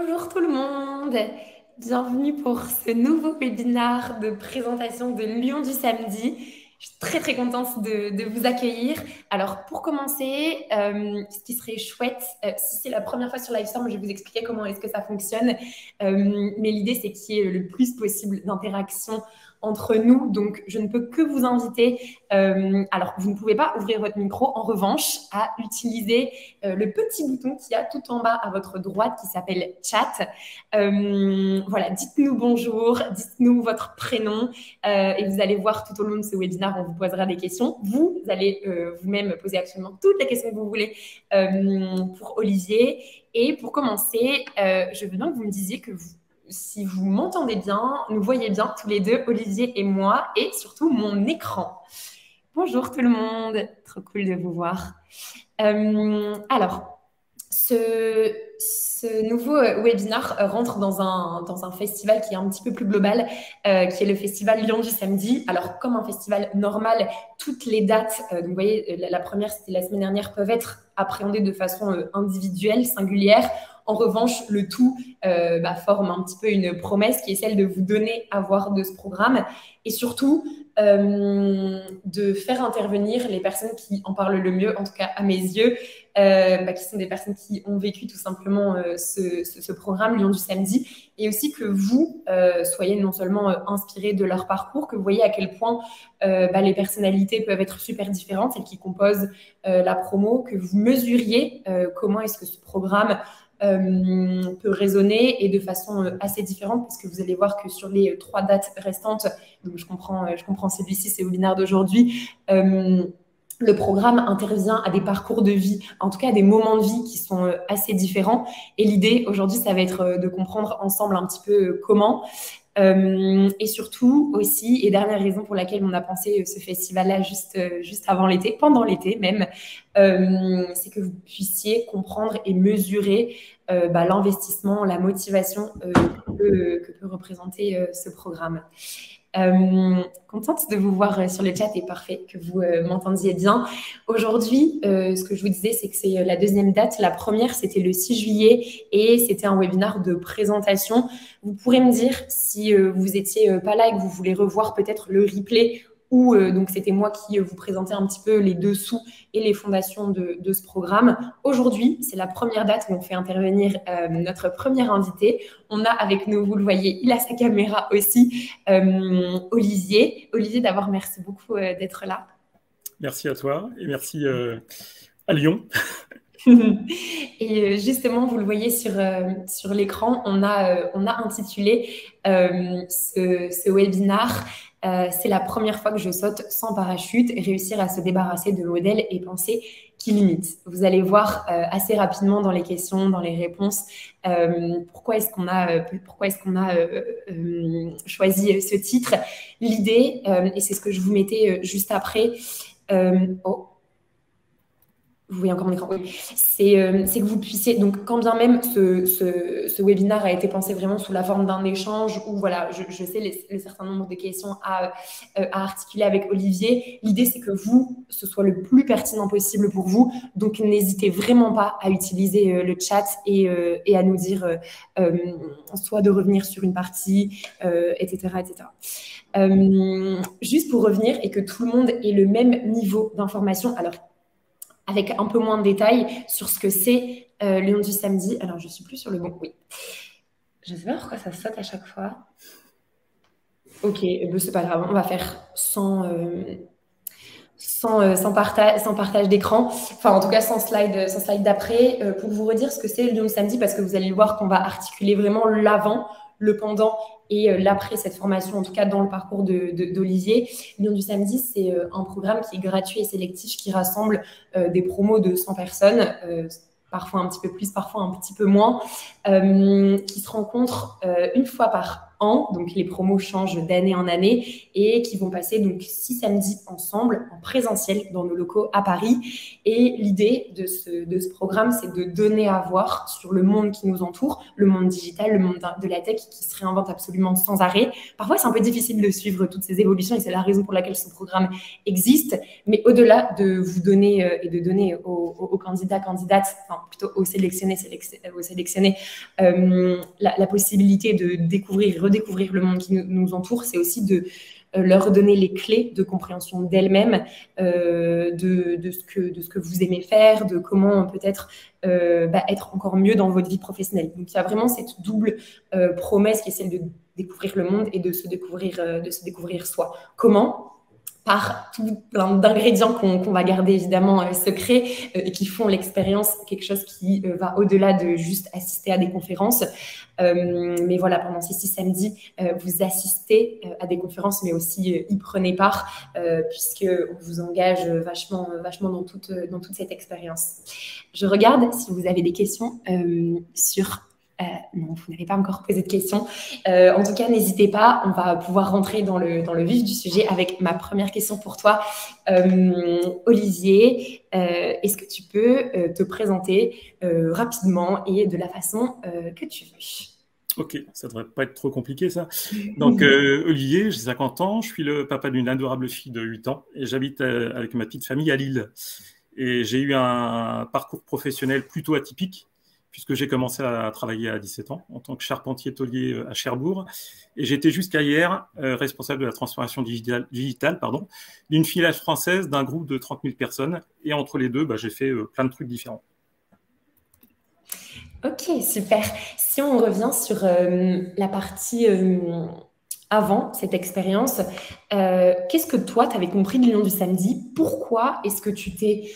Bonjour tout le monde, bienvenue pour ce nouveau webinaire de présentation de Lyon du samedi. Je suis très contente de vous accueillir. Alors pour commencer, ce qui serait chouette, si c'est la première fois sur Livestorm, je vais vous expliquer comment est-ce que ça fonctionne. Mais l'idée c'est qu'il y ait le plus possible d'interactions entre nous, donc je ne peux que vous inviter. Alors vous ne pouvez pas ouvrir votre micro, en revanche, à utiliser le petit bouton qu'il y a tout en bas à votre droite qui s'appelle chat. Voilà, dites-nous bonjour, dites-nous votre prénom et vous allez voir tout au long de ce webinaire, on vous posera des questions. Vous allez vous-même poser absolument toutes les questions que vous voulez pour Olivier. Et pour commencer, je veux bien que vous me disiez que si vous m'entendez bien, nous voyez bien tous les deux, Olivier et moi, et surtout mon écran. Bonjour tout le monde, trop cool de vous voir. Alors, ce nouveau webinaire rentre dans un festival qui est un petit peu plus global, qui est le festival Lyon du samedi. Alors, comme un festival normal, toutes les dates, donc vous voyez, la première, c'était la semaine dernière, peuvent être appréhendées de façon individuelle, singulière. En revanche, le tout forme un petit peu une promesse qui est celle de vous donner à voir de ce programme et surtout de faire intervenir les personnes qui en parlent le mieux, en tout cas à mes yeux, qui sont des personnes qui ont vécu tout simplement ce programme Lyon du samedi, et aussi que vous soyez non seulement inspirés de leur parcours, que vous voyez à quel point les personnalités peuvent être super différentes, celles qui composent la promo, que vous mesuriez comment est-ce que ce programme peut résonner et de façon assez différente, parce que vous allez voir que sur les 3 dates restantes, donc je comprends celui-ci, c'est au webinaire d'aujourd'hui, le programme intervient à des parcours de vie, en tout cas à des moments de vie qui sont assez différents. Et l'idée aujourd'hui, ça va être de comprendre ensemble un petit peu comment. Et surtout aussi, et dernière raison pour laquelle on a pensé ce festival-là juste avant l'été, pendant l'été même, c'est que vous puissiez comprendre et mesurer l'investissement, la motivation que peut représenter ce programme. Contente de vous voir sur le chat et parfait que vous m'entendiez bien. Aujourd'hui, ce que je vous disais, c'est que c'est la deuxième date. La première, c'était le 6 juillet et c'était un webinaire de présentation. Vous pourrez me dire si vous étiez pas là et que vous voulez revoir peut-être le replay où donc c'était moi qui vous présentais un petit peu les dessous et les fondations de ce programme. Aujourd'hui, c'est la première date où on fait intervenir notre premier invité. On a avec nous, vous le voyez, il a sa caméra aussi, Olivier. Olivier, d'abord, merci beaucoup d'être là. Merci à toi et merci à Lyon. Et justement, vous le voyez sur l'écran, on a intitulé ce webinaire c'est la première fois que je saute sans parachute, réussir à se débarrasser de modèles et penser qui limitent. Vous allez voir assez rapidement dans les questions, dans les réponses, pourquoi est-ce qu'on a choisi ce titre. L'idée, et c'est ce que je vous mettais juste après, vous voyez encore mon écran, oui. C'est que vous puissiez, donc quand bien même ce webinaire a été pensé vraiment sous la forme d'un échange où voilà, je sais le certain nombre de questions à articuler avec Olivier, l'idée c'est que ce soit le plus pertinent possible pour vous, donc n'hésitez vraiment pas à utiliser le chat et à nous dire soit de revenir sur une partie, etc. Juste pour revenir et que tout le monde ait le même niveau d'information, alors avec un peu moins de détails sur ce que c'est Lyon du samedi. Alors, je ne suis plus sur le bon. Oui. Je ne sais pas pourquoi ça saute à chaque fois. Ok, c'est pas grave. On va faire sans partage d'écran. Enfin, en tout cas, sans slide d'après. Pour vous redire ce que c'est Lyon du samedi, parce que vous allez voir qu'on va articuler vraiment l'avant, le pendant et l'après cette formation, en tout cas dans le parcours d'Olivier. Lyon du samedi, c'est un programme qui est gratuit et sélectif qui rassemble des promos de 100 personnes, parfois un petit peu plus, parfois un petit peu moins, qui se rencontrent une fois par an. Donc, les promos changent d'année en année et qui vont passer donc 6 samedis ensemble en présentiel dans nos locaux à Paris. Et l'idée de ce programme, c'est de donner à voir sur le monde qui nous entoure, le monde digital, le monde de la tech qui se réinvente absolument sans arrêt. Parfois, c'est un peu difficile de suivre toutes ces évolutions et c'est la raison pour laquelle ce programme existe. Mais au-delà de vous donner et de donner aux candidats, candidates, enfin plutôt aux sélectionnés, la possibilité de découvrir, redécouvrir le monde qui nous entoure, c'est aussi de leur donner les clés de compréhension d'elles-mêmes, de ce que vous aimez faire, de comment peut-être être encore mieux dans votre vie professionnelle. Donc, il y a vraiment cette double promesse qui est celle de découvrir le monde et de se découvrir soi. Comment ? Par tout plein d'ingrédients qu'on va garder évidemment secrets et qui font l'expérience quelque chose qui va au-delà de juste assister à des conférences. Mais voilà, pendant ces 6 samedis, vous assistez à des conférences, mais aussi y prenez part, puisqu'on vous engage vachement dans toute cette expérience. Je regarde si vous avez des questions sur... non, vous n'avez pas encore posé de questions. En tout cas, n'hésitez pas. On va pouvoir rentrer dans le vif du sujet avec ma première question pour toi. Olivier, est-ce que tu peux te présenter rapidement et de la façon que tu veux? Ok, ça devrait pas être trop compliqué ça. Donc Olivier, j'ai 50 ans, je suis le papa d'une adorable fille de 8 ans et j'habite avec ma petite famille à Lille. Et j'ai eu un parcours professionnel plutôt atypique puisque j'ai commencé à travailler à 17 ans en tant que charpentier tôlier à Cherbourg. Et j'étais jusqu'à hier responsable de la transformation digitale d'une filiale française d'un groupe de 30 000 personnes. Et entre les deux, j'ai fait plein de trucs différents. Ok, super. Si on revient sur la partie avant cette expérience, qu'est-ce que toi, tu avais compris de l'Union du samedi? Pourquoi est-ce que tu t'es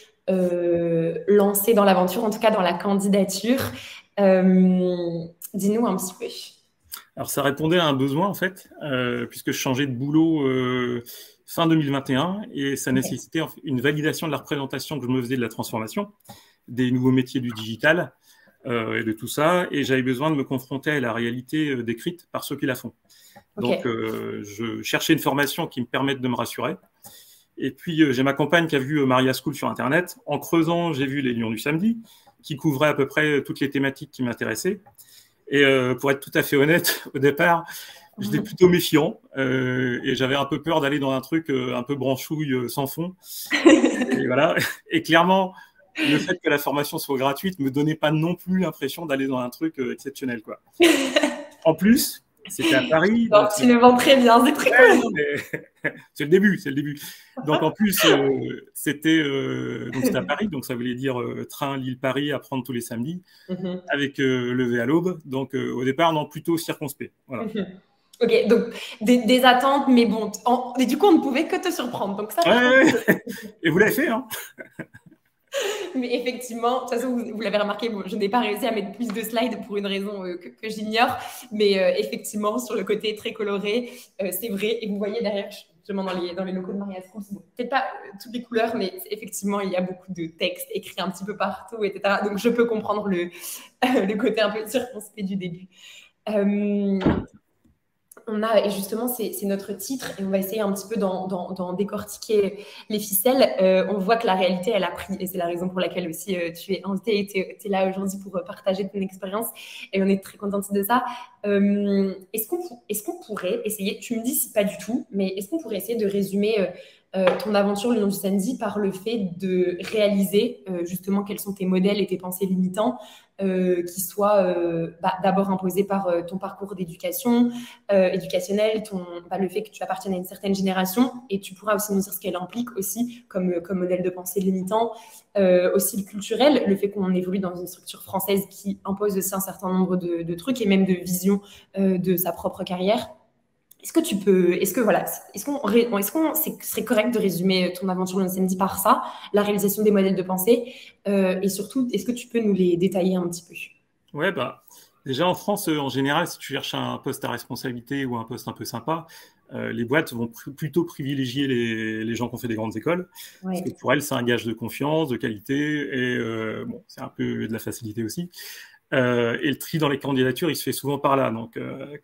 lancé dans l'aventure, en tout cas dans la candidature? Dis-nous un petit peu. Alors, ça répondait à un besoin, en fait, puisque je changeais de boulot fin 2021 et ça nécessitait une validation de la représentation que je me faisais de la transformation, des nouveaux métiers du digital et de tout ça. Et j'avais besoin de me confronter à la réalité décrite par ceux qui la font. Donc, je cherchais une formation qui me permette de me rassurer. Et puis, j'ai ma compagne qui a vu Maria School sur Internet. En creusant, j'ai vu les Lions du samedi, qui couvraient à peu près toutes les thématiques qui m'intéressaient. Et pour être tout à fait honnête, au départ, j'étais plutôt méfiant et j'avais un peu peur d'aller dans un truc un peu branchouille sans fond. Et voilà. Et clairement, le fait que la formation soit gratuite me donnait pas non plus l'impression d'aller dans un truc exceptionnel, quoi. En plus, c'était à Paris. Donc, tu le vends très bien, c'est très cool. C'est le début. Donc en plus, c'était à Paris, donc ça voulait dire train Lille-Paris à prendre tous les samedis, avec lever à l'aube. Donc au départ, non, plutôt circonspect. Voilà. Ok, donc des attentes, mais bon, et du coup, on ne pouvait que te surprendre. Donc ça. Et vous l'avez fait, hein? Mais effectivement, de toute façon, vous l'avez remarqué, je n'ai pas réussi à mettre plus de slides pour une raison que j'ignore. Mais effectivement, sur le côté très coloré, c'est vrai. Et vous voyez derrière, justement, dans les locaux de Maria School, peut-être pas toutes les couleurs, mais effectivement, il y a beaucoup de textes écrits un petit peu partout, etc. Donc, je peux comprendre le côté un peu circonspect du début. Et justement, c'est notre titre, et on va essayer un petit peu d'en décortiquer les ficelles. On voit que la réalité, elle a pris, et c'est la raison pour laquelle aussi tu es invité et tu es là aujourd'hui pour partager ton expérience, et on est très contente de ça. Est-ce qu'on pourrait essayer, tu me dis si pas du tout, mais est-ce qu'on pourrait essayer de résumer ton aventure le long du samedi par le fait de réaliser justement quels sont tes modèles et tes pensées limitants qui soient d'abord imposés par ton parcours d'éducation éducationnel, le fait que tu appartiennes à une certaine génération, et tu pourras aussi nous dire ce qu'elle implique aussi comme modèle de pensée limitant, aussi le culturel, le fait qu'on évolue dans une structure française qui impose aussi un certain nombre de trucs et même de visions de sa propre carrière. Est-ce que ce serait correct de résumer ton aventure le samedi par ça, la réalisation des modèles de pensée, et surtout, est-ce que tu peux nous les détailler un petit peu? Ouais, déjà en France, en général, si tu cherches un poste à responsabilité ou un poste un peu sympa, les boîtes vont plutôt privilégier les gens qui ont fait des grandes écoles, parce que pour elles, c'est un gage de confiance, de qualité, et c'est un peu de la facilité aussi. Et le tri dans les candidatures, il se fait souvent par là. Donc,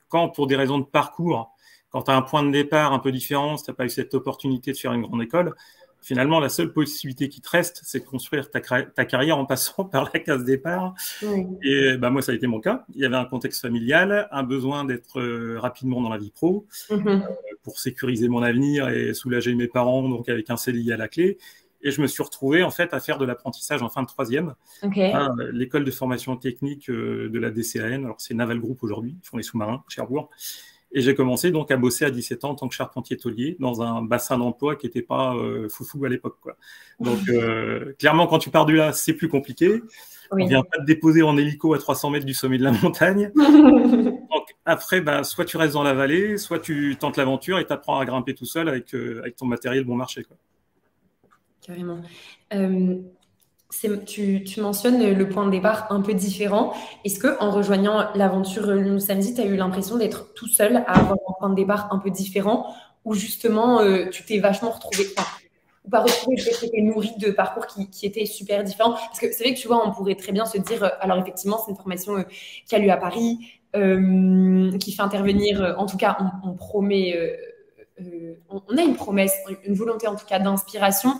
quand pour des raisons de parcours, quand tu as un point de départ un peu différent, si tu n'as pas eu cette opportunité de faire une grande école, finalement, la seule possibilité qui te reste, c'est de construire ta carrière en passant par la case départ. Oui. Et bah, moi, ça a été mon cas. Il y avait un contexte familial, un besoin d'être rapidement dans la vie pro pour sécuriser mon avenir et soulager mes parents, donc avec un CDI à la clé. Et je me suis retrouvé en fait à faire de l'apprentissage en fin de troisième à l'école de formation technique de la DCAN. Alors c'est Naval Group aujourd'hui, ils font les sous-marins, Cherbourg. Et j'ai commencé donc à bosser à 17 ans en tant que charpentier taulier dans un bassin d'emploi qui n'était pas foufou à l'époque, quoi. Donc clairement, quand tu pars de là, c'est plus compliqué. Oui. On vient pas te déposer en hélico à 300 mètres du sommet de la montagne. Donc après, bah, soit tu restes dans la vallée, soit tu tentes l'aventure et tu apprends à grimper tout seul avec ton matériel bon marché, quoi. Carrément. Tu mentionnes le point de départ un peu différent. Est-ce que en rejoignant l'aventure Lyon du Samedi, tu as eu l'impression d'être tout seul à avoir un point de départ un peu différent ou justement tu t'es vachement retrouvé, ou pas retrouvé, je sais que tu étais nourri de parcours qui étaient super différents? Parce que c'est vrai que tu vois, on pourrait très bien se dire, alors effectivement, c'est une formation qui a lieu à Paris, qui fait intervenir, en tout cas, on promet, on a une promesse, une volonté en tout cas d'inspiration.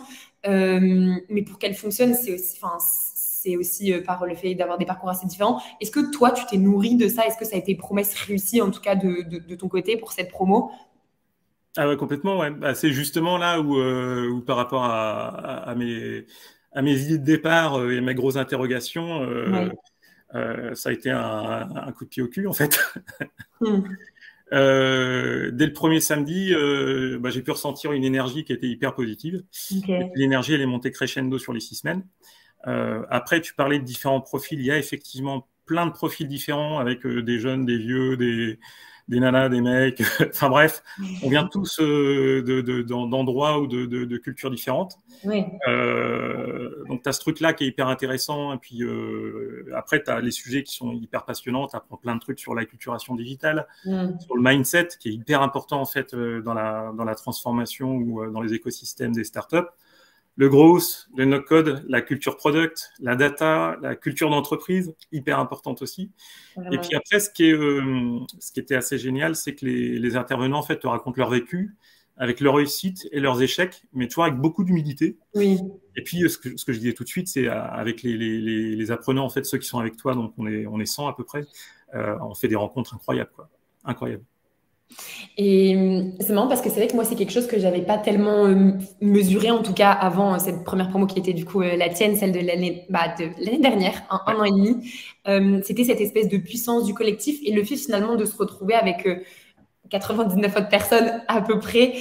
Mais pour qu'elle fonctionne, c'est aussi par le fait d'avoir des parcours assez différents. Est-ce que toi, tu t'es nourri de ça? Est-ce que ça a été promesse réussie, en tout cas de ton côté, pour cette promo? Ah ouais, complètement, ouais. Bah, c'est justement là où par rapport à mes idées de départ et mes grosses interrogations, ça a été un coup de pied au cul, en fait. Dès le premier samedi, bah, j'ai pu ressentir une énergie qui était hyper positive. L'énergie, elle est montée crescendo sur les 6 semaines. Après, tu parlais de différents profils. Il y a effectivement plein de profils différents avec des jeunes, des vieux, des nanas, des mecs. Enfin bref, on vient tous d'endroits ou de cultures différentes. Oui. Donc, tu as ce truc-là qui est hyper intéressant. Et puis, après, tu as les sujets qui sont hyper passionnants. Tu apprends plein de trucs sur l'acculturation digitale, sur le mindset, qui est hyper important, en fait, dans la transformation ou dans les écosystèmes des startups. Le growth, le no-code, la culture product, la data, la culture d'entreprise, hyper importante aussi. Vraiment. Et puis après, ce qui était assez génial, c'est que les intervenants, en fait, te racontent leur vécu, avec leurs réussites et leurs échecs, mais toujours avec beaucoup d'humilité. Oui. Et puis, ce que je disais tout de suite, c'est avec les apprenants, en fait, ceux qui sont avec toi, donc on est 100 à peu près, on fait des rencontres incroyables, quoi. Incroyables. Et c'est marrant parce que c'est vrai que moi, c'est quelque chose que j'avais pas tellement mesuré, en tout cas avant cette première promo qui était du coup la tienne, celle de l'année dernière, un an et demi. C'était cette espèce de puissance du collectif et le fait finalement de se retrouver avec 99 autres personnes à peu près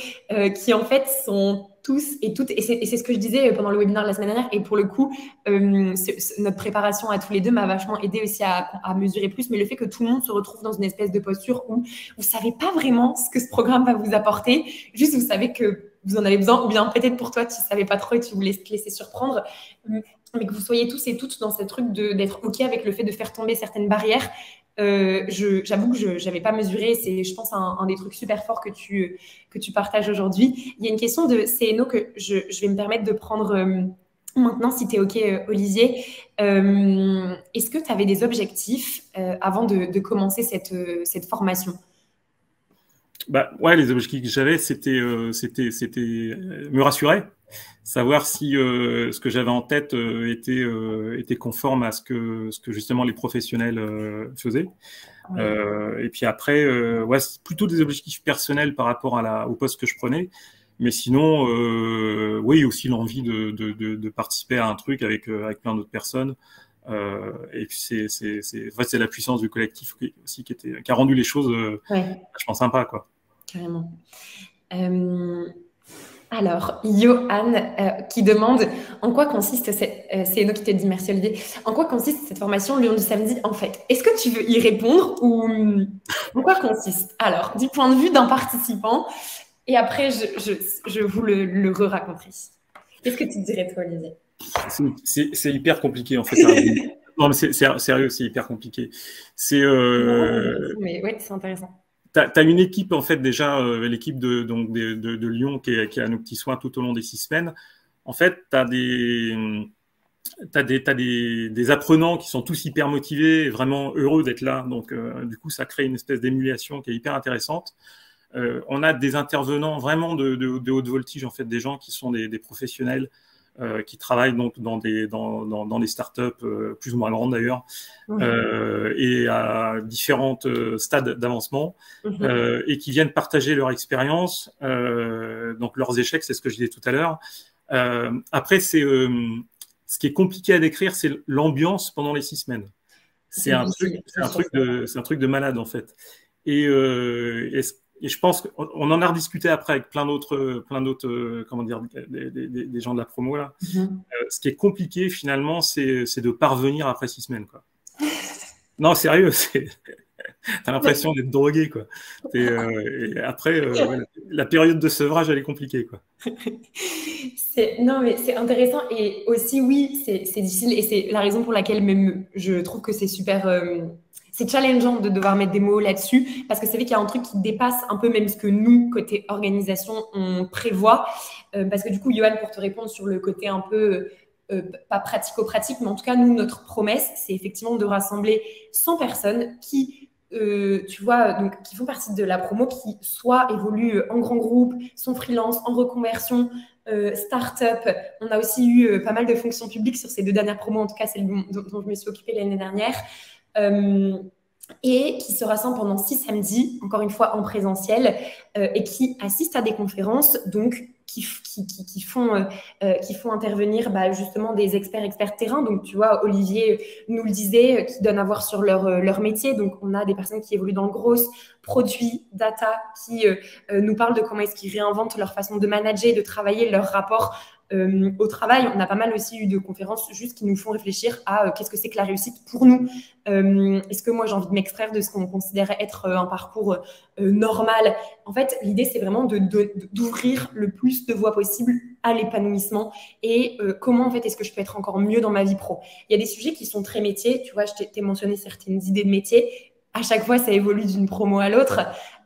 qui en fait sont tous et toutes, et c'est ce que je disais pendant le webinaire la semaine dernière, et pour le coup notre préparation à tous les deux m'a vachement aidé aussi à mesurer plus, mais le fait que tout le monde se retrouve dans une espèce de posture où vous savez pas vraiment ce que ce programme va vous apporter, juste vous savez que vous en avez besoin, ou bien peut-être pour toi tu savais pas trop et tu voulais te laisser surprendre, mais que vous soyez tous et toutes dans ce truc d'être OK avec le fait de faire tomber certaines barrières. J'avoue que je n'avais pas mesuré, c'est je pense un des trucs super forts que tu partages aujourd'hui. Il y a une question de CNO que je vais me permettre de prendre maintenant, si tu es OK, Olivier. Est-ce que tu avais des objectifs avant de commencer cette formation? Bah, ouais, les objectifs que j'avais, c'était me rassurer, savoir si ce que j'avais en tête était conforme à ce que justement les professionnels faisaient. Oui. Et puis après, ouais, c'est plutôt des objectifs personnels par rapport au poste que je prenais. Mais sinon, oui, aussi l'envie de participer à un truc avec plein d'autres personnes. Et puis c'est la puissance du collectif aussi qui a rendu les choses vachement sympa, quoi. Carrément. Alors, Johan qui demande en quoi consiste c'est Eno qui te dit merci Olivier, en quoi consiste cette formation Lyon du Samedi en fait? Est-ce que tu veux y répondre ou en quoi consiste? Alors, du point de vue d'un participant, et après je vous le re-raconterai. Qu'est-ce que tu dirais toi Olivier? C'est hyper compliqué en fait. Non mais c'est sérieux, c'est hyper compliqué. Mais ouais, c'est intéressant. T'as une équipe en fait déjà, l'équipe de Lyon qui a nos petits soins tout au long des 6 semaines. En fait, t'as des t'as des apprenants qui sont tous hyper motivés et vraiment heureux d'être là. Donc, du coup, ça crée une espèce d'émulation qui est hyper intéressante. On a des intervenants vraiment de haute voltige, en fait, des gens qui sont des professionnels qui travaillent donc dans des startups plus ou moins grandes d'ailleurs, et à différents stades d'avancement, et qui viennent partager leur expérience, donc leurs échecs, c'est ce que je disais tout à l'heure. Après, ce qui est compliqué à décrire, c'est l'ambiance pendant les 6 semaines. C'est un truc de malade en fait. Et je pense qu'on en a rediscuté après avec plein d'autres, comment dire, des gens de la promo là. Ce qui est compliqué finalement, c'est de parvenir après 6 semaines, quoi. Non, sérieux, t'as l'impression d'être drogué, quoi. Et après, la période de sevrage, elle est compliquée, quoi. Non, mais c'est intéressant et aussi, oui, c'est difficile et c'est la raison pour laquelle même je trouve que c'est super. C'est challengeant de devoir mettre des mots là-dessus parce que c'est vrai qu'il y a un truc qui dépasse un peu même ce que nous, côté organisation, on prévoit. Parce que du coup, Johan, pour te répondre sur le côté un peu pas pratico-pratique, mais en tout cas, nous, notre promesse, c'est effectivement de rassembler 100 personnes qui, tu vois, donc, qui font partie de la promo, qui soit évoluent en grand groupe, sont freelance, en reconversion, start-up. On a aussi eu pas mal de fonctions publiques sur ces 2 dernières promos, en tout cas celle dont je me suis occupée l'année dernière. Et qui se rassemblent pendant 6 samedis, encore une fois en présentiel, et qui assistent à des conférences, donc qui font intervenir justement des experts terrain. Donc, tu vois, Olivier nous le disait, qui donnent à voir sur leur métier. Donc, on a des personnes qui évoluent dans le gros, produits, data, qui nous parlent de comment est-ce qu'ils réinventent leur façon de manager, de travailler, leur rapport au travail. On a pas mal aussi eu de conférences juste qui nous font réfléchir à qu'est-ce que c'est que la réussite pour nous. Est-ce que moi j'ai envie de m'extraire de ce qu'on considérait être un parcours normal? En fait, l'idée c'est vraiment d'ouvrir le plus de voies possibles à l'épanouissement et comment en fait est-ce que je peux être encore mieux dans ma vie pro. Il y a des sujets qui sont très métiers, tu vois, je t'ai mentionné certaines idées de métiers. À chaque fois, ça évolue d'une promo à l'autre.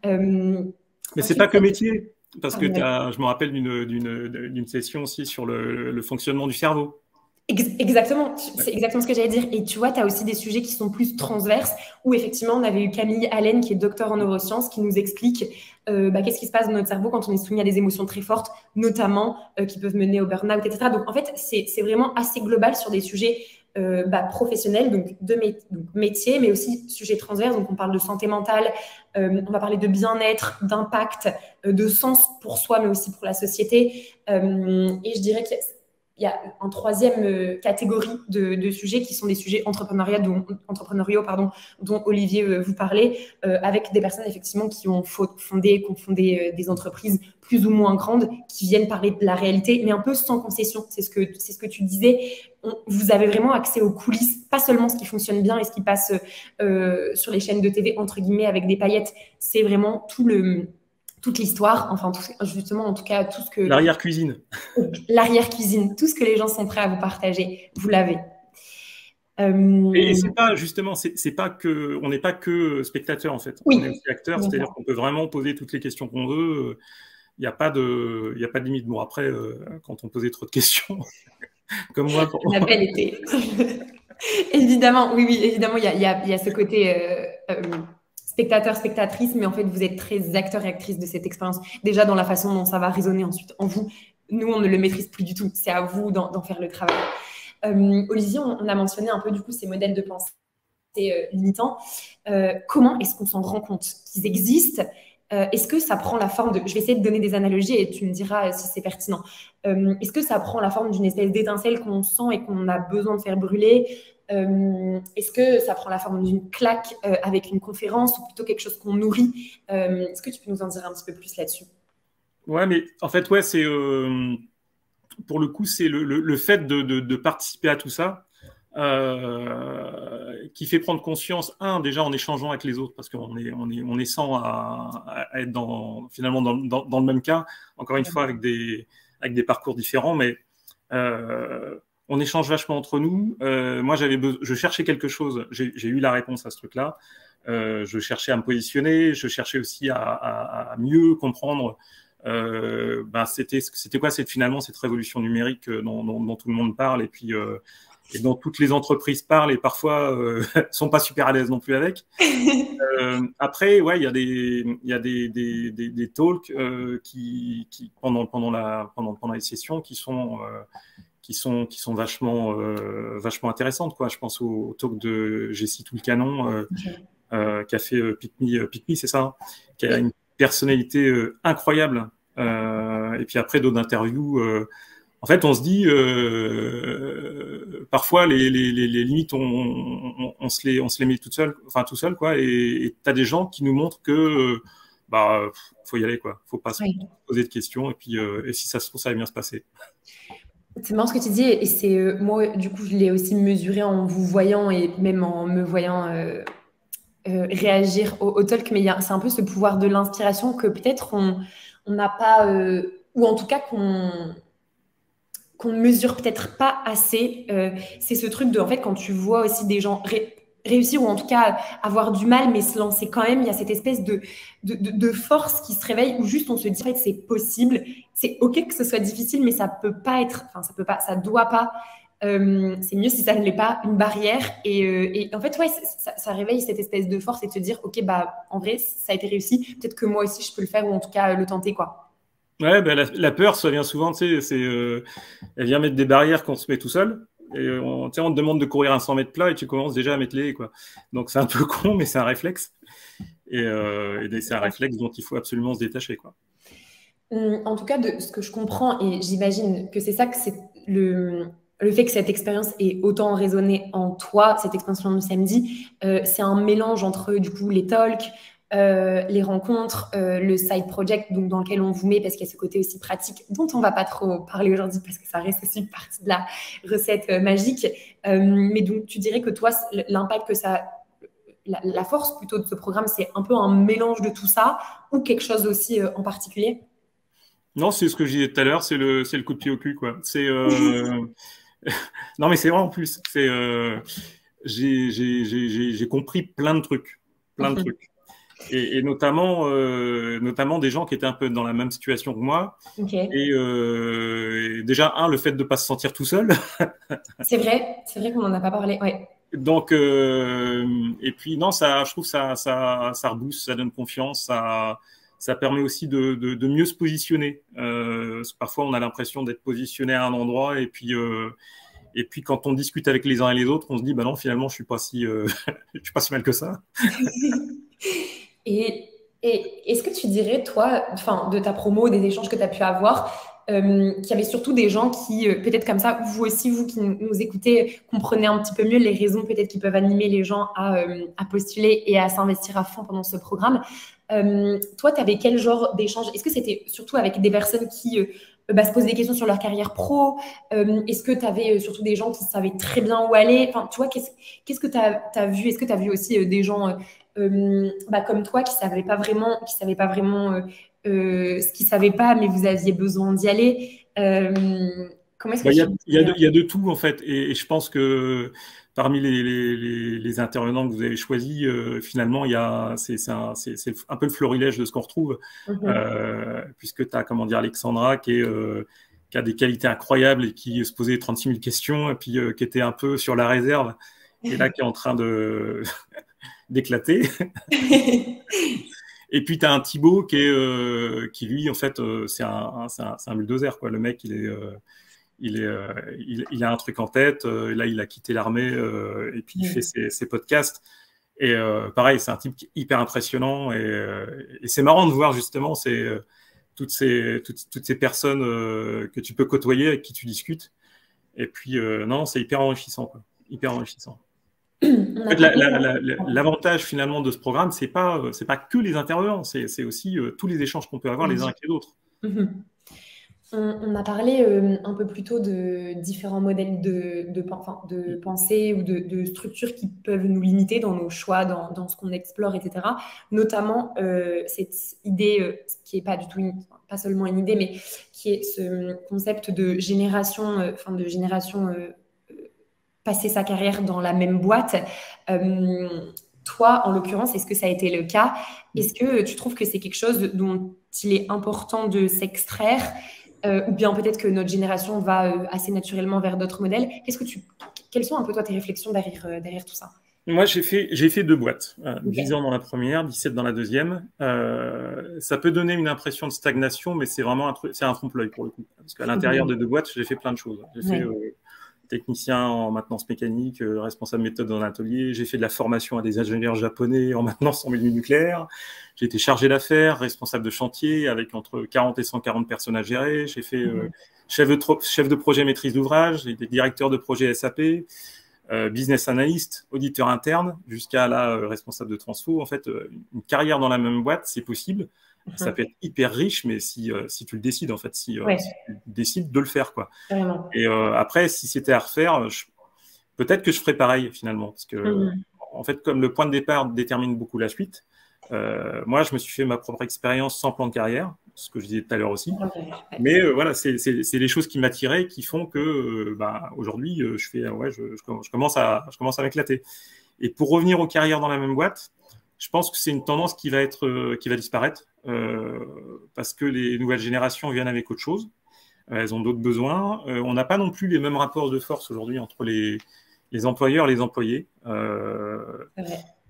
Mais c'est pas que métier. Parce que je me rappelle d'une session aussi sur le fonctionnement du cerveau. Exactement, c'est exactement ce que j'allais dire. Et tu vois, tu as aussi des sujets qui sont plus transverses, où effectivement, on avait eu Camille Allen, qui est docteur en neurosciences, qui nous explique qu'est-ce qui se passe dans notre cerveau quand on est soumis à des émotions très fortes, notamment qui peuvent mener au burn-out, etc. Donc, en fait, c'est vraiment assez global sur des sujets professionnels, donc métier, mais aussi sujets transverses. Donc, on parle de santé mentale, on va parler de bien-être, d'impact, de sens pour soi, mais aussi pour la société. Et je dirais qu'il y a une troisième catégorie de sujets qui sont des sujets entrepreneuriaux, dont Olivier vous parlait, avec des personnes effectivement qui ont fondé des entreprises plus ou moins grandes, qui viennent parler de la réalité, mais un peu sans concession. C'est ce que tu disais. Vous avez vraiment accès aux coulisses, pas seulement ce qui fonctionne bien et ce qui passe sur les chaînes de TV, entre guillemets, avec des paillettes. C'est vraiment toute l'histoire, enfin, justement, en tout cas, tout ce que... L'arrière-cuisine. L'arrière-cuisine, tout ce que les gens sont prêts à vous partager, vous l'avez. Et c'est pas, justement, c'est pas que... On n'est pas que spectateur, en fait. Oui. On est aussi acteur, c'est-à-dire qu'on peut vraiment poser toutes les questions qu'on veut. Il n'y a pas de limite. Bon, après, quand on posait trop de questions, comme moi... L'appel était... Évidemment, oui, évidemment, il y a ce côté... spectateur, spectatrice, mais en fait, vous êtes très acteur et actrice de cette expérience. Déjà, dans la façon dont ça va résonner ensuite en vous. Nous, on ne le maîtrise plus du tout. C'est à vous d'en faire le travail. Olivier, on a mentionné un peu, du coup, ces modèles de pensée limitants. Comment est-ce qu'on s'en rend compte qu'ils existent? Est-ce que ça prend la forme de... Je vais essayer de donner des analogies et tu me diras si c'est pertinent. Est-ce que ça prend la forme d'une espèce d'étincelle qu'on sent et qu'on a besoin de faire brûler? Est-ce que ça prend la forme d'une claque avec une conférence ou plutôt quelque chose qu'on nourrit? Est-ce que tu peux nous en dire un petit peu plus là-dessus? Ouais, mais en fait, ouais, c'est pour le coup, c'est le fait de participer à tout ça qui fait prendre conscience, déjà en échangeant avec les autres, parce qu'on est 100 à être finalement dans le même cas, encore une fois avec des parcours différents, mais on échange vachement entre nous. Moi, je cherchais quelque chose, j'ai eu la réponse à ce truc-là. Je cherchais à me positionner, je cherchais aussi à mieux comprendre C'était quoi finalement cette révolution numérique dont tout le monde parle et dont toutes les entreprises parlent et parfois sont pas super à l'aise non plus avec. Après, ouais, il y a des talks qui pendant les sessions qui sont vachement intéressantes, quoi. Je pense au talk de Jessie Toulcanon qui a fait Pick Me, c'est ça, hein, qui a une personnalité incroyable. Et puis après d'autres interviews. En fait, on se dit parfois les limites, on se les met tout seul, quoi. Et t'as des gens qui nous montrent que faut y aller, quoi. Faut pas se poser de questions. Et puis et si ça se trouve, ça va bien se passer. C'est marrant ce que tu dis, et c'est moi, du coup, je l'ai aussi mesuré en vous voyant et même en me voyant réagir au talk, mais c'est un peu ce pouvoir de l'inspiration que peut-être on n'a pas, ou en tout cas qu'on ne mesure peut-être pas assez. C'est ce truc de, en fait, quand tu vois aussi des gens réussir ou en tout cas avoir du mal, mais se lancer quand même, il y a cette espèce de force qui se réveille où juste on se dit, en fait, c'est possible. C'est OK que ce soit difficile, mais ça peut pas être, enfin, ça doit pas. C'est mieux si ça ne l'est pas, une barrière. Et en fait, ouais, ça réveille cette espèce de force et de se dire, OK, en vrai, ça a été réussi. Peut-être que moi aussi, je peux le faire ou en tout cas le tenter, quoi. Ouais, la peur, ça vient souvent, tu sais, elle vient mettre des barrières qu'on se met tout seul. Et on te demande de courir un 100 mètres plat et tu commences déjà à mettre les, quoi. Donc c'est un peu con, mais c'est un réflexe. Et c'est un réflexe dont il faut absolument se détacher, quoi. En tout cas, de ce que je comprends, et j'imagine que c'est ça que c'est le fait que cette expérience ait autant résonné en toi, cette expérience du samedi, c'est un mélange entre du coup les talks, les rencontres, le side project donc, dans lequel on vous met parce qu'il y a ce côté aussi pratique dont on ne va pas trop parler aujourd'hui parce que ça reste aussi une partie de la recette magique. Mais donc tu dirais que toi, l'impact que ça... La force plutôt de ce programme, c'est un peu un mélange de tout ça ou quelque chose aussi en particulier? Non, c'est ce que je disais tout à l'heure, c'est le coup de pied au cul, quoi. Non, mais c'est vrai en plus. J'ai compris plein de trucs, et notamment des gens qui étaient un peu dans la même situation que moi. Okay. Et déjà le fait de pas se sentir tout seul. C'est vrai qu'on n'en a pas parlé, ouais. Donc et puis non, je trouve ça rebooste, ça donne confiance, ça permet aussi de mieux se positionner. Parce que parfois on a l'impression d'être positionné à un endroit et puis quand on discute avec les uns et les autres, on se dit bah non, finalement je suis pas si mal que ça. Et est-ce que tu dirais, toi, enfin, de ta promo, des échanges que tu as pu avoir, qu'il y avait surtout des gens qui, peut-être comme ça, vous aussi, vous qui nous écoutez, comprenez un petit peu mieux les raisons peut-être qui peuvent animer les gens à postuler et à s'investir à fond pendant ce programme. Toi, tu avais quel genre d'échange? Est-ce que c'était surtout avec des personnes qui se posaient des questions sur leur carrière pro? Est-ce que tu avais surtout des gens qui savaient très bien où aller? Enfin, tu vois, qu'est-ce que tu as vu? Est-ce que tu as vu aussi des gens comme toi qui savaient pas vraiment ce qu'ils savaient pas, mais vous aviez besoin d'y aller? Comment est-ce que Il y a de tout en fait, et je pense que parmi les intervenants que vous avez choisis, finalement, c'est un peu le florilège de ce qu'on retrouve, puisque tu as, comment dire, Alexandra qui a des qualités incroyables et qui se posait 36 000 questions, et puis qui était un peu sur la réserve, et là qui est en train d'éclater. Et puis tu as un Thibaut qui lui, en fait, c'est un bulldozer, quoi. Le mec, il a un truc en tête. Là, il a quitté l'armée et puis il fait ses podcasts. Et pareil, c'est un type qui est hyper impressionnant. Et c'est marrant de voir justement toutes ces personnes que tu peux côtoyer, avec qui tu discutes. Et puis, non, c'est hyper enrichissant, quoi. Hyper enrichissant. En fait, l'avantage finalement de ce programme, c'est pas que les intervenants, c'est aussi tous les échanges qu'on peut avoir les uns avec les autres. On a parlé un peu plus tôt de différents modèles de pensée ou de structures qui peuvent nous limiter dans nos choix, dans ce qu'on explore, etc. Notamment cette idée, qui n'est pas du tout pas seulement une idée, mais qui est ce concept de génération, passer sa carrière dans la même boîte. toi, en l'occurrence, est-ce que ça a été le cas? Est-ce que tu trouves que c'est quelque chose dont il est important de s'extraire ou bien peut-être que notre génération va assez naturellement vers d'autres modèles? Quelles sont un peu toi tes réflexions derrière tout ça? Moi, j'ai fait 2 boîtes. 10 ans dans la première, 17 dans la deuxième. Ça peut donner une impression de stagnation, mais c'est vraiment c'est un trompe-l'œil pour le coup. Parce qu'à l'intérieur de 2 boîtes, j'ai fait plein de choses. J'ai fait technicien en maintenance mécanique, responsable méthode dans un atelier. J'ai fait de la formation à des ingénieurs japonais en maintenance en milieu nucléaire. J'ai été chargé d'affaires, responsable de chantier avec entre 40 et 140 personnes à gérer. J'ai fait chef de projet maîtrise d'ouvrage. J'ai été directeur de projet SAP. Business analyst, auditeur interne, jusqu'à la responsable de transfo. En fait, une carrière dans la même boîte, c'est possible. Ça peut être hyper riche, mais si tu le décides, en fait, si tu décides de le faire, quoi. Vraiment. Et après, si c'était à refaire, peut-être que je ferais pareil, finalement. Parce que, en fait, comme le point de départ détermine beaucoup la suite, moi, je me suis fait ma propre expérience sans plan de carrière, ce que je disais tout à l'heure aussi. Mais voilà, c'est les choses qui m'attiraient, qui font que aujourd'hui, je commence à m'éclater. Et pour revenir aux carrières dans la même boîte, je pense que c'est une tendance qui va disparaître parce que les nouvelles générations viennent avec autre chose. Elles ont d'autres besoins. On n'a pas non plus les mêmes rapports de force aujourd'hui entre les employeurs et les employés.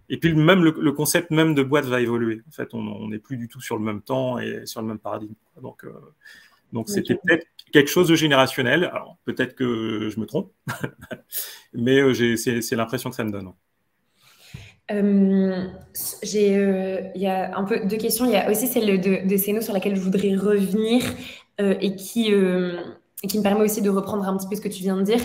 Et puis même le concept même de boîte va évoluer. En fait, on n'est plus du tout sur le même temps et sur le même paradigme. Donc c'était peut-être quelque chose de générationnel. Alors peut-être que je me trompe, mais c'est l'impression que ça me donne. Il y a un peu 2 questions. Il y a aussi celle de Céno sur laquelle je voudrais revenir et qui me permet aussi de reprendre un petit peu ce que tu viens de dire.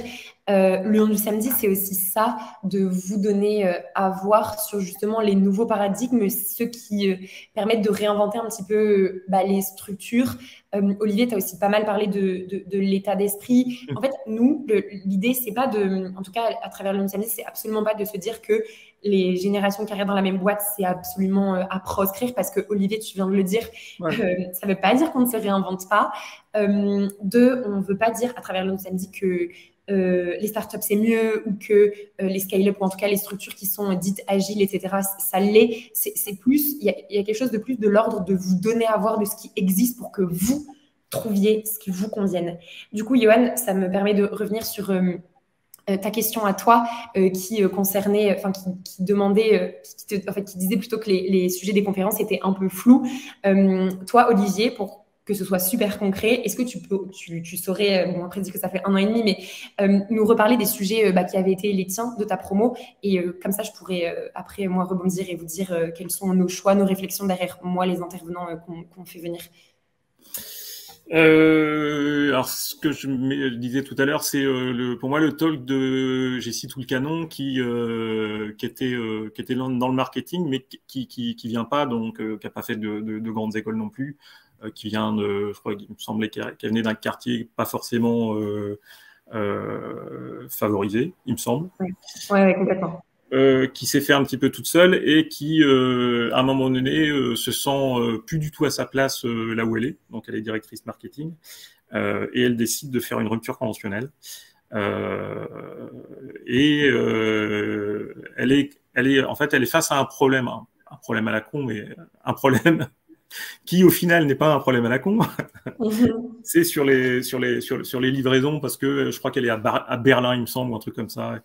Le Lion du samedi, c'est aussi ça, de vous donner à voir sur justement les nouveaux paradigmes, ceux qui permettent de réinventer un petit peu les structures. Olivier, tu as aussi pas mal parlé de l'état d'esprit. En fait, nous, l'idée, c'est pas en tout cas, à travers le Lion du samedi, c'est absolument pas de se dire que les générations de carrière dans la même boîte, c'est absolument à proscrire parce que, Olivier, tu viens de le dire, ça veut pas dire qu'on ne se réinvente pas. On ne veut pas dire à travers le Lion du samedi que les startups c'est mieux ou que les scale-up ou en tout cas les structures qui sont dites agiles, etc. Ça l'est. C'est plus, il y a quelque chose de plus de l'ordre de vous donner à voir de ce qui existe pour que vous trouviez ce qui vous convienne. Du coup, Johan, ça me permet de revenir sur ta question à toi qui concernait, enfin qui demandait, qui disait plutôt que les sujets des conférences étaient un peu flous. Toi, Olivier, pour que ce soit super concret, est-ce que tu saurais, bon après dit que ça fait 1 an et demi, mais nous reparler des sujets qui avaient été les tiens de ta promo et comme ça je pourrais après moi rebondir et vous dire quels sont nos choix, nos réflexions derrière moi, les intervenants qu'on fait venir. Alors ce que je disais tout à l'heure, c'est pour moi le talk de Jessie Toulcanon qui était dans le marketing, mais qui vient pas, donc qui a pas fait de grandes écoles non plus, qui vient je crois qu'il me semblait qu'elle venait d'un quartier pas forcément favorisé, il me semble. Ouais, complètement. Qui s'est fait un petit peu toute seule et qui, à un moment donné, se sent plus du tout à sa place là où elle est. Donc, elle est directrice marketing et elle décide de faire une rupture conventionnelle. Elle est face à un problème à la con, mais un problème qui, au final, n'est pas un problème à la con. C'est sur les livraisons parce que je crois qu'elle est à Berlin, il me semble, ou un truc comme ça.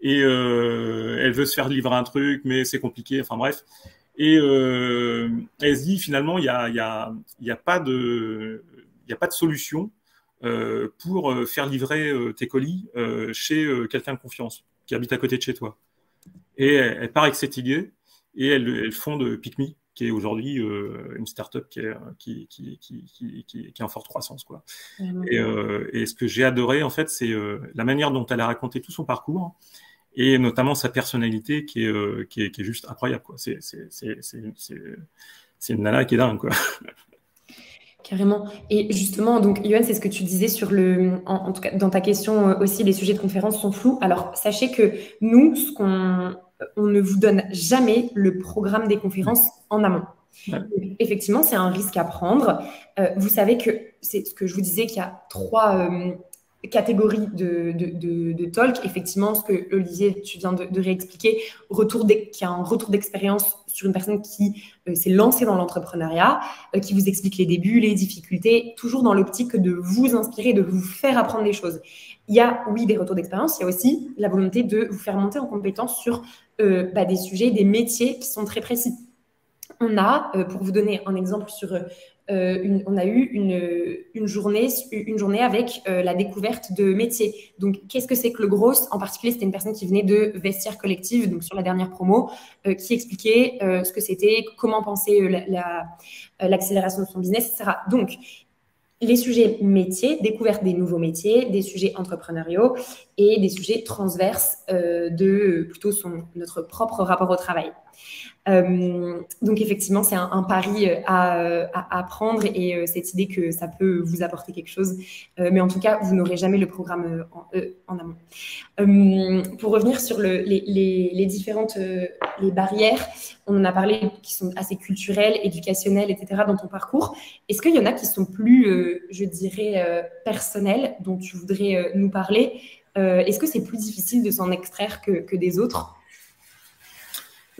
Et elle veut se faire livrer un truc, mais c'est compliqué. Enfin bref. Et elle se dit finalement, il y a pas de solution pour faire livrer tes colis chez quelqu'un de confiance qui habite à côté de chez toi. Et elle part avec cette idée et elle fonde PickMe, qui est aujourd'hui une start-up qui est en forte croissance, quoi. Et ce que j'ai adoré en fait, c'est la manière dont elle a raconté tout son parcours. Et notamment sa personnalité qui est juste incroyable, quoi. C'est une nana qui est dingue, quoi. Carrément. Et justement, donc, Yoann, c'est ce que tu disais sur en tout cas, dans ta question aussi, les sujets de conférence sont flous. Alors, sachez que nous, on ne vous donne jamais le programme des conférences en amont. Donc, effectivement, c'est un risque à prendre. Vous savez que c'est ce que je vous disais qu'il y a 3 catégorie de talk. Effectivement, ce que Olivier, tu viens de réexpliquer, qui a un retour d'expérience sur une personne qui s'est lancée dans l'entrepreneuriat, qui vous explique les débuts, les difficultés, toujours dans l'optique de vous inspirer, de vous faire apprendre des choses. Il y a, oui, des retours d'expérience, il y a aussi la volonté de vous faire monter en compétence sur des sujets, des métiers qui sont très précis. On a, pour vous donner un exemple on a eu une journée avec la découverte de métiers. Donc, qu'est-ce que c'est que le gros? En particulier, c'était une personne qui venait de Vestiaire Collective, donc sur la dernière promo, qui expliquait ce que c'était, comment penser l'accélération de son business, etc. Donc, les sujets métiers, découverte des nouveaux métiers, des sujets entrepreneuriaux et des sujets transverses de plutôt notre propre rapport au travail. Donc effectivement, c'est un pari à prendre et cette idée que ça peut vous apporter quelque chose. Mais en tout cas, vous n'aurez jamais le programme en amont. Pour revenir sur les différentes les barrières, on en a parlé qui sont assez culturelles, éducationnelles, etc. dans ton parcours. Est-ce qu'il y en a qui sont plus, je dirais, personnelles, dont tu voudrais nous parler? Est-ce que c'est plus difficile de s'en extraire que des autres?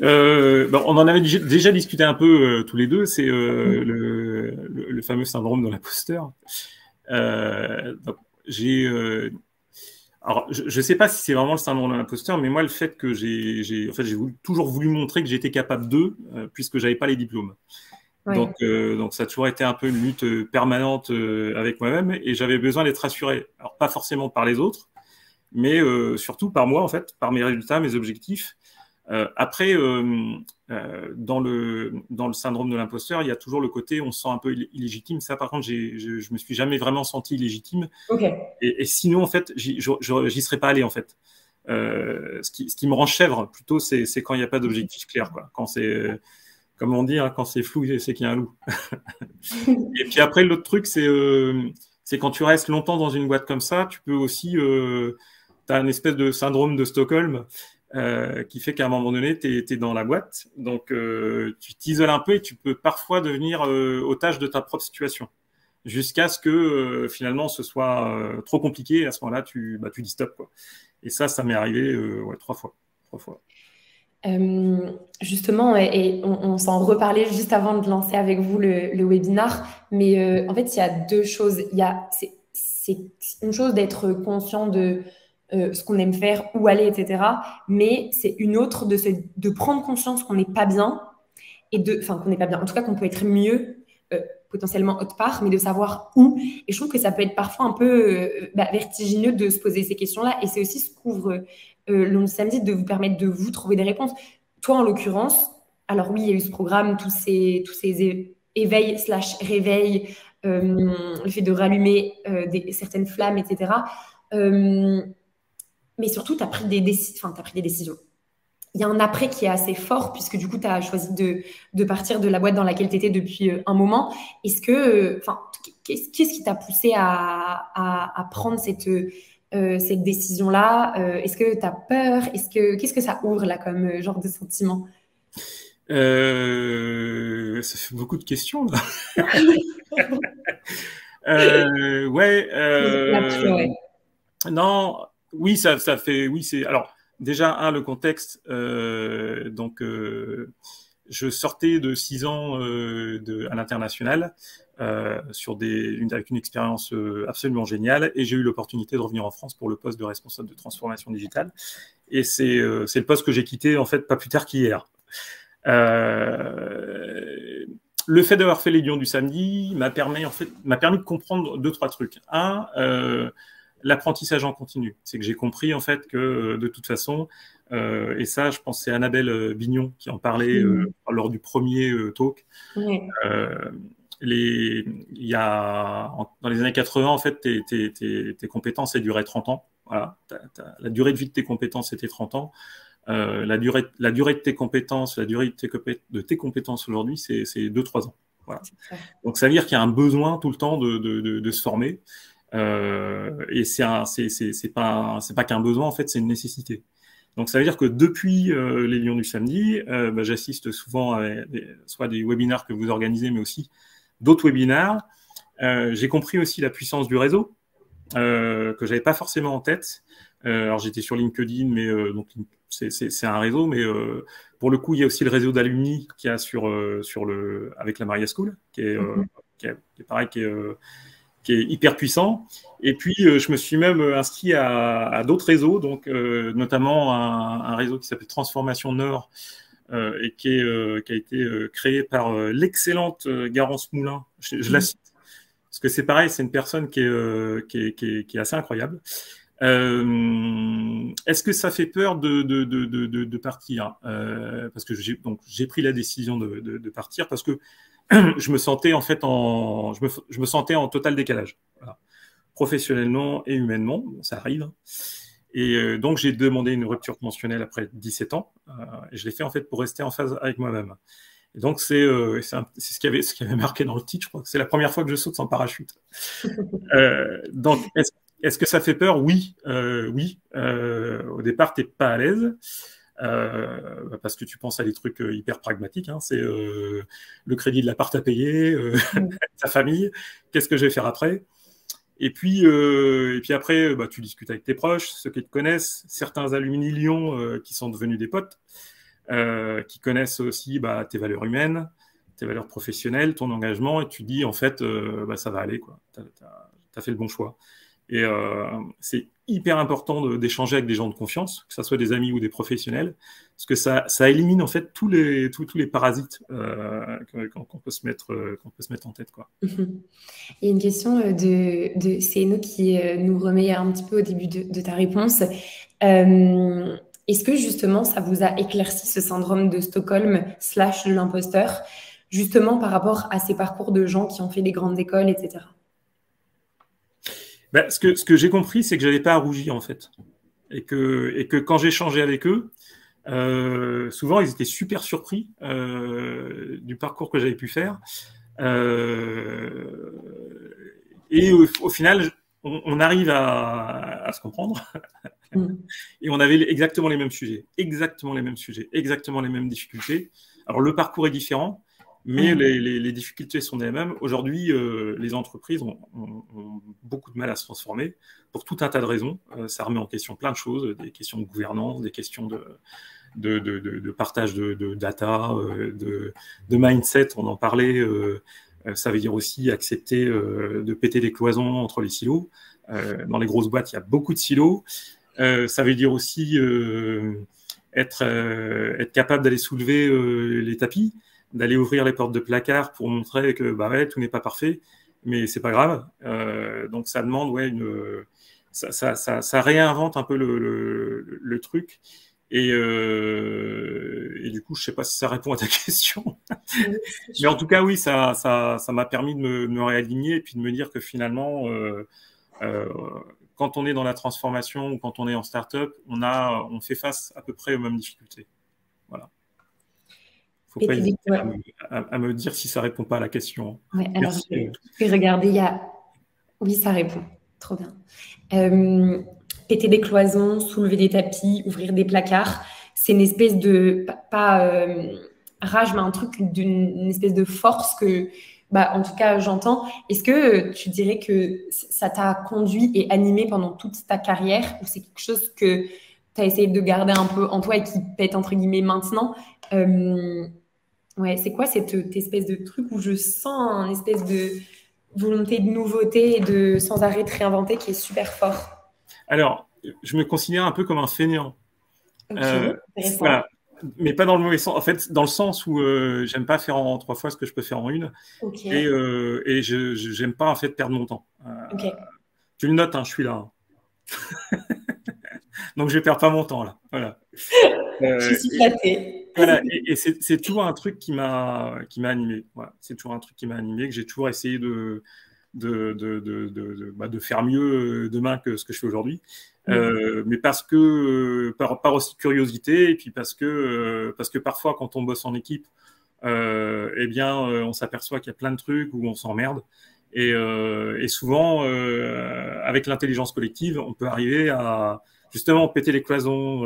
On en avait déjà discuté un peu tous les deux, c'est le fameux syndrome de l'imposteur. Alors, je ne sais pas si c'est vraiment le syndrome de l'imposteur, mais moi, le fait que j'ai toujours voulu montrer que j'étais capable puisque j'avais pas les diplômes. Ouais. Donc, ça a toujours été un peu une lutte permanente avec moi-même, et j'avais besoin d'être rassuré. Alors, pas forcément par les autres, mais surtout par moi, en fait, par mes résultats, mes objectifs. Après, dans le syndrome de l'imposteur, il y a toujours le côté on se sent un peu illégitime. Ça, par contre, je me suis jamais vraiment senti illégitime. Okay. Et sinon, en fait, j'y serais pas allé, en fait. Ce qui me rend chèvre, plutôt, c'est quand il n'y a pas d'objectif clair, quoi. Quand c'est, comme on dit, hein, quand c'est flou, c'est qu'il y a un loup. Et puis après, l'autre truc, c'est quand tu restes longtemps dans une boîte comme ça, tu peux aussi, t'as une espèce de syndrome de Stockholm. Qui fait qu'à un moment donné, tu es dans la boîte, donc tu t'isoles un peu et tu peux parfois devenir otage de ta propre situation, jusqu'à ce que finalement ce soit trop compliqué, et à ce moment-là, tu dis stop, quoi. Et ça m'est arrivé 3 fois. Justement, et on s'en reparlait juste avant de lancer avec vous le webinar, mais en fait, il y a deux choses. C'est une chose d'être conscient de ce qu'on aime faire, où aller, etc. Mais c'est une autre de prendre conscience qu'on n'est pas bien, qu'on n'est pas bien, en tout cas qu'on peut être mieux, potentiellement autre part, mais de savoir où. Et je trouve que ça peut être parfois un peu vertigineux de se poser ces questions-là. Et c'est aussi ce qu'ouvre le samedi, de vous permettre de vous trouver des réponses. Toi, en l'occurrence, alors oui, il y a eu ce programme, tous ces éveils / réveils, le fait de rallumer certaines flammes, etc. Mais surtout, tu as pris des décisions. Il y a un après qui est assez fort, puisque du coup, tu as choisi de partir de la boîte dans laquelle tu étais depuis un moment. Est-ce que, qu'est-ce qui t'a poussé à prendre cette décision-là? Est-ce que tu as peur? Qu'est-ce que ça ouvre là comme genre de sentiment? Ça fait beaucoup de questions, là. Ouais. Non, oui, ça fait, oui, c'est. Alors, déjà, le contexte. Je sortais de 6 ans à l'international avec une expérience absolument géniale, et j'ai eu l'opportunité de revenir en France pour le poste de responsable de transformation digitale. Et c'est le poste que j'ai quitté en fait pas plus tard qu'hier. Le fait d'avoir fait les Lions du samedi m'a permis de comprendre 2-3 trucs. L'apprentissage en continu. C'est que j'ai compris en fait que de toute façon, et ça, je pense c'est Annabelle Bignon qui en parlait lors du premier talk. Oui. Dans les années 80, en fait, tes compétences elles duraient 30 ans. Voilà. La durée de vie de tes compétences était 30 ans. La durée de tes compétences, de tes compétences aujourd'hui, c'est 2-3 ans. Voilà. Donc ça veut dire qu'il y a un besoin tout le temps de se former. Et c'est pas qu'un besoin, en fait, c'est une nécessité. Donc ça veut dire que depuis les Lions du samedi, j'assiste souvent à soit des webinaires que vous organisez, mais aussi d'autres webinaires. J'ai compris aussi la puissance du réseau. que j'avais pas forcément en tête. Alors j'étais sur LinkedIn, mais donc c'est un réseau, mais pour le coup, il y a aussi le réseau d'alumni qu'il y a avec la Maria School, qui est pareil, qui est hyper puissant. Et puis, je me suis même inscrit à d'autres réseaux, donc notamment un réseau qui s'appelle Transformation Nord, et qui a été créé par l'excellente Garance Moulin. Je la cite, parce que c'est pareil, c'est une personne qui est assez incroyable. Est-ce que ça fait peur de partir? Parce que j'ai pris la décision de partir parce que je me sentais en fait je me sentais en total décalage, voilà. Professionnellement et humainement, bon, ça arrive. Et donc j'ai demandé une rupture conventionnelle après 17 ans, et je l'ai fait en fait pour rester en phase avec moi-même. Et donc c'est ce qui avait marqué dans le titre, je crois que c'est la première fois que je saute sans parachute. Donc est-ce que ça fait peur? Oui, oui. Au départ, t'es pas à l'aise. Parce que tu penses à des trucs hyper pragmatiques, hein. C'est le crédit de l'appart à payer, ta famille, qu'est-ce que je vais faire après? Et puis après, tu discutes avec tes proches, ceux qui te connaissent, certains alumni Lyon qui sont devenus des potes, qui connaissent aussi tes valeurs humaines, tes valeurs professionnelles, ton engagement, et tu dis en fait, ça va aller, quoi. T'as fait le bon choix. Et c'est hyper important d'échanger avec des gens de confiance, que ce soit des amis ou des professionnels, parce que ça élimine en fait tous les parasites qu'on peut se mettre en tête, quoi. Il y a une question c'est Eno qui nous remet un petit peu au début de ta réponse. Est-ce que justement ça vous a éclairci ce syndrome de Stockholm / de l'imposteur, justement par rapport à ces parcours de gens qui ont fait des grandes écoles, etc. Ce que j'ai compris, c'est que j'avais pas à rougir en fait, et que quand j'ai échangé avec eux, souvent ils étaient super surpris du parcours que j'avais pu faire, et au final on arrive à se comprendre. Et on avait exactement les mêmes sujets, exactement les mêmes difficultés. Alors le parcours est différent, mais les difficultés sont les mêmes. Aujourd'hui, les entreprises ont beaucoup de mal à se transformer pour tout un tas de raisons. Ça remet en question plein de choses, des questions de gouvernance, des questions de partage de data, de mindset, on en parlait. Ça veut dire aussi accepter de péter les cloisons entre les silos. Dans les grosses boîtes, il y a beaucoup de silos. Ça veut dire aussi être capable d'aller soulever les tapis, d'aller ouvrir les portes de placard pour montrer que tout n'est pas parfait, mais c'est pas grave. Donc ça demande ça réinvente un peu le truc. Et du coup, je sais pas si ça répond à ta question. Mais en tout cas, oui, ça m'a permis de me réaligner et puis de me dire que finalement, quand on est dans la transformation ou quand on est en start-up, on fait face à peu près aux mêmes difficultés. Voilà. Faut pas hésiter à me dire si ça répond pas à la question. Ouais, alors je vais regarder, oui, ça répond. Trop bien. Péter des cloisons, soulever des tapis, ouvrir des placards, c'est une espèce de, pas rage, mais un truc d'une espèce de force que, en tout cas, j'entends. Est-ce que tu dirais que ça t'a conduit et animé pendant toute ta carrière, ou c'est quelque chose que tu as essayé de garder un peu en toi et qui pète entre guillemets maintenant? Ouais, c'est quoi cette espèce de truc où je sens une espèce de volonté de nouveauté et de sans arrêt de réinventer qui est super fort? Alors, je me considère un peu comme un fainéant. Okay, voilà. Mais pas dans le mauvais sens. En fait, dans le sens où j'aime pas faire en 3 fois ce que je peux faire en une. Okay. Et j'aime pas en fait perdre mon temps. Okay. Tu le notes, hein, je suis là. Hein. Donc je perds pas mon temps là. Voilà. Je suis flattée. Voilà. Et c'est toujours un truc qui m'a animé. Voilà. C'est toujours un truc qui m'a animé, que j'ai toujours essayé de faire mieux demain que ce que je fais aujourd'hui. Mais parce que par aussi curiosité, et puis parce que parfois quand on bosse en équipe, on s'aperçoit qu'il y a plein de trucs où on s'emmerde, et souvent avec l'intelligence collective, on peut arriver à justement péter les cloisons.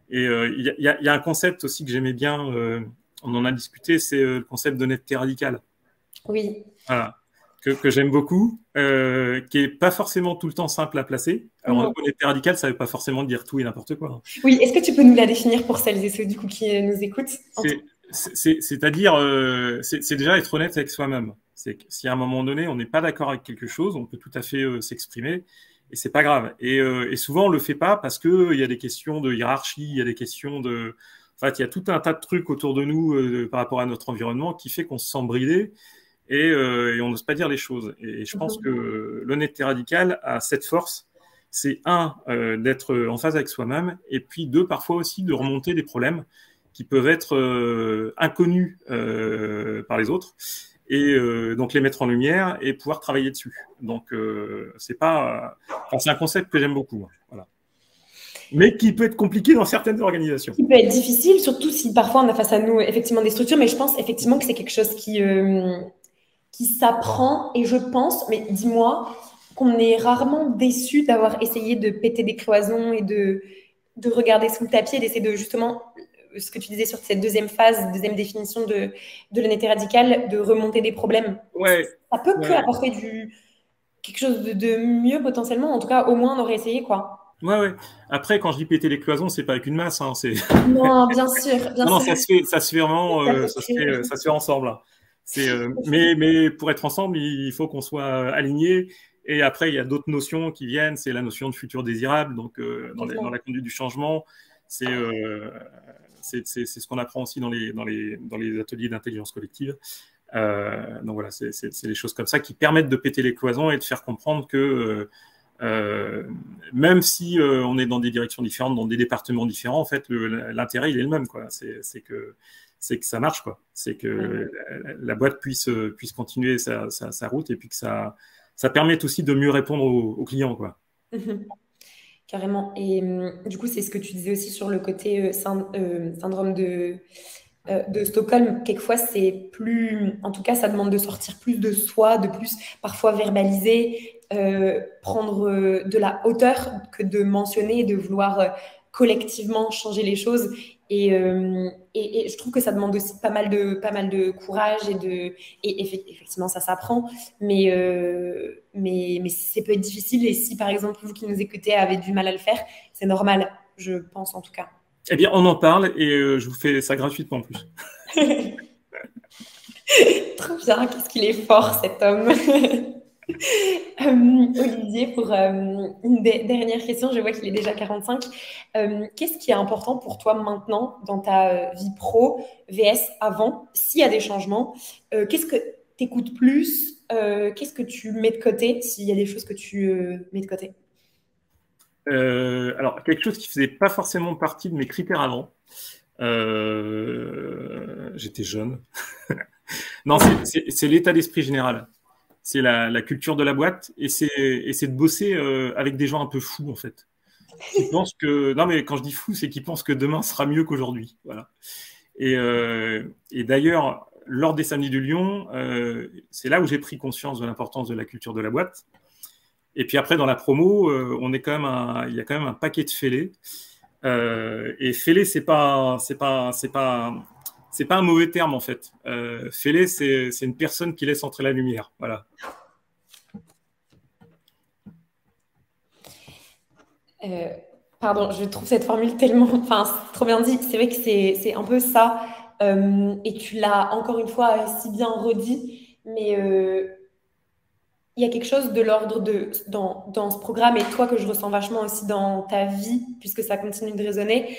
Il y a un concept aussi que j'aimais bien, on en a discuté, c'est le concept d'honnêteté radicale. Oui. Voilà. que j'aime beaucoup, qui est pas forcément tout le temps simple à placer. Alors, honnêteté radicale, ça veut pas forcément dire tout et n'importe quoi. Oui, est-ce que tu peux nous la définir pour celles et ceux du coup qui nous écoutent? C'est-à-dire, c'est déjà être honnête avec soi-même. C'est que si à un moment donné, on n'est pas d'accord avec quelque chose, on peut tout à fait s'exprimer et c'est pas grave. Et souvent, on le fait pas parce que il y a des questions de hiérarchie, il y a des questions de, en fait, il y a tout un tas de trucs autour de nous par rapport à notre environnement qui fait qu'on se sent bridé et on n'ose pas dire les choses. Et je pense que l'honnêteté radicale a cette force. C'est d'être en phase avec soi-même et puis deux, parfois aussi de remonter des problèmes qui peuvent être inconnus par les autres et donc les mettre en lumière et pouvoir travailler dessus. Donc c'est un concept que j'aime beaucoup. Voilà. Mais qui peut être compliqué dans certaines organisations. Qui peut être difficile, surtout si parfois on a face à nous effectivement des structures, mais je pense effectivement que c'est quelque chose qui s'apprend et je pense, mais dis-moi, qu'on est rarement déçu d'avoir essayé de péter des cloisons et de regarder sous le tapis et d'essayer de justement, ce que tu disais sur cette deuxième phase, deuxième définition de l'honnêteté radicale, de remonter des problèmes. Ouais. Ça peut que apporter quelque chose de mieux potentiellement. En tout cas, au moins, on aurait essayé, quoi. Ouais. Après, quand je dis péter les cloisons, c'est pas avec une masse. Hein, non, bien sûr. Non, ça se fait vraiment, ça se fait ensemble. Hein. Mais pour être ensemble, il faut qu'on soit alignés. Et après, il y a d'autres notions qui viennent. C'est la notion de futur désirable. Donc, dans la conduite du changement, c'est ce qu'on apprend aussi dans les ateliers d'intelligence collective. Donc voilà, c'est des choses comme ça qui permettent de péter les cloisons et de faire comprendre que même si on est dans des directions différentes, dans des départements différents, en fait, l'intérêt il est le même, quoi. C'est que ça marche, quoi. C'est que la boîte puisse continuer sa route et puis que ça permette aussi de mieux répondre aux clients, quoi. Carrément. Et du coup, c'est ce que tu disais aussi sur le côté syndrome de Stockholm. Quelquefois, c'est plus, en tout cas, ça demande de sortir plus de soi, de plus parfois verbaliser, prendre de la hauteur que de mentionner, de vouloir collectivement changer les choses. Et je trouve que ça demande aussi pas mal de courage et effectivement ça s'apprend, mais ça peut être difficile. Et si par exemple vous qui nous écoutez avez du mal à le faire, c'est normal, je pense en tout cas. Eh bien, on en parle et je vous fais ça gratuitement en plus. Trop bien, qu'est-ce qu'il est fort cet homme. Olivier, pour une dernière question, je vois qu'il est déjà 45. Qu'est-ce qui est important pour toi maintenant dans ta vie pro vs avant, s'il y a des changements? Qu'est-ce que tu écoutes plus? Qu'est-ce que tu mets de côté s'il y a des choses que tu mets de côté? Alors, quelque chose qui faisait pas forcément partie de mes critères avant. J'étais jeune. Non, c'est l'état d'esprit général. C'est la culture de la boîte et c'est de bosser avec des gens un peu fous, en fait. Qui pensent que... Non, mais quand je dis fou, c'est qu'ils pensent que demain sera mieux qu'aujourd'hui. Voilà. Et d'ailleurs, lors des Samedis de Lyon, c'est là où j'ai pris conscience de l'importance de la culture de la boîte. Et puis après, dans la promo, il y a quand même un paquet de fêlés. Et fêlé, c'est pas un mauvais terme en fait. Fêlé, c'est une personne qui laisse entrer la lumière. Voilà. Pardon, je trouve cette formule tellement, enfin, c'est trop bien dit. C'est vrai que c'est un peu ça. Et tu l'as encore une fois si bien redit, mais il y a quelque chose de l'ordre dans ce programme et toi que je ressens vachement aussi dans ta vie, puisque ça continue de résonner.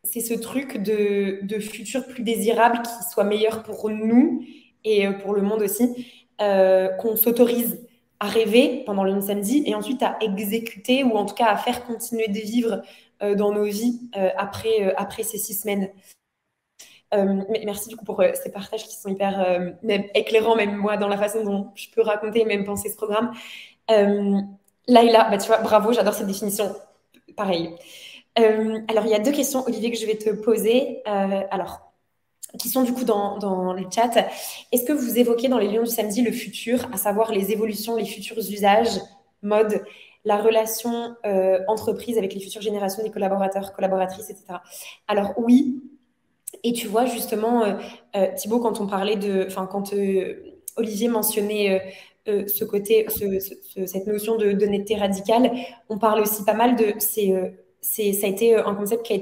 C'est ce truc de futur plus désirable qui soit meilleur pour nous et pour le monde aussi, qu'on s'autorise à rêver pendant le samedi et ensuite à exécuter ou en tout cas à faire continuer de vivre dans nos vies après ces 6 semaines. Merci du coup pour ces partages qui sont hyper même éclairants, même moi, dans la façon dont je peux raconter et même penser ce programme. Laïla, bah, tu vois, bravo, j'adore cette définition. Pareil. Alors, il y a 2 questions, Olivier, que je vais te poser. Alors, qui sont du coup dans le chat. Est-ce que vous évoquez dans les Lions du samedi le futur, à savoir les évolutions, les futurs usages, mode, la relation entreprise avec les futures générations des collaborateurs, collaboratrices, etc. Alors oui. Et tu vois, justement, Thibaut, quand on parlait Olivier mentionnait ce côté, cette notion d'honnêteté radicale. On parle aussi pas mal de... ça a été un concept qui a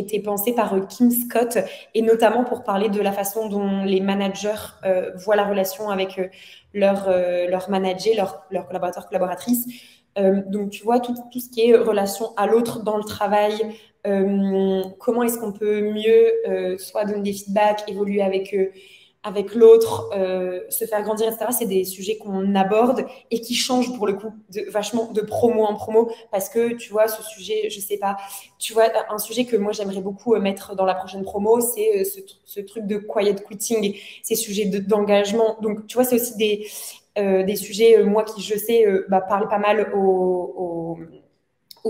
été pensé par Kim Scott, et notamment pour parler de la façon dont les managers voient la relation avec leurs managers, leurs collaborateurs, collaboratrices. Donc, tu vois, tout ce qui est relation à l'autre dans le travail, comment est-ce qu'on peut mieux soit donner des feedbacks, évoluer avec l'autre, se faire grandir, etc. C'est des sujets qu'on aborde et qui changent pour le coup vachement de promo en promo, parce que tu vois, ce sujet, je sais pas, tu vois, un sujet que moi j'aimerais beaucoup mettre dans la prochaine promo, c'est ce truc de quiet quitting, ces sujets d'engagement. Donc, tu vois, c'est aussi des sujets, moi qui, je sais, parlent pas mal aux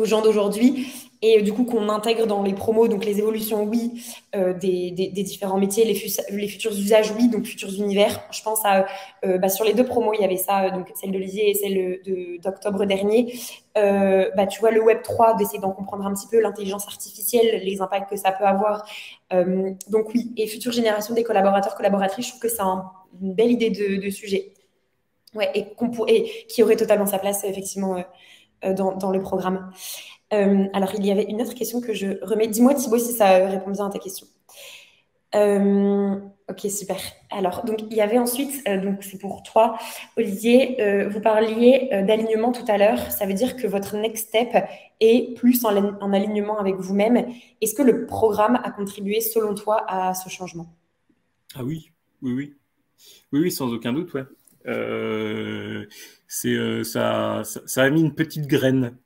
gens d'aujourd'hui, et du coup qu'on intègre dans les promos, donc les évolutions, oui, des différents métiers, les futurs usages, oui, donc futurs univers. Je pense à, sur les 2 promos, il y avait ça, donc celle d'Olivier et celle d'octobre dernier. Tu vois, le Web 3, d'essayer d'en comprendre un petit peu, l'intelligence artificielle, les impacts que ça peut avoir. Donc oui, et future génération des collaborateurs, collaboratrices, je trouve que c'est une belle idée de sujet. Ouais, et qui aurait totalement sa place, effectivement, dans le programme. Alors, il y avait une autre question que je remets. Dis-moi, Thibaut, si ça répond bien à ta question. Ok, super. Alors, donc, il y avait ensuite, donc c'est pour toi, Olivier, vous parliez d'alignement tout à l'heure. Ça veut dire que votre next step est plus en alignement avec vous-même. Est-ce que le programme a contribué, selon toi, à ce changement? Ah oui, oui, oui. Oui, oui, sans aucun doute, ouais. Ça a mis une petite graine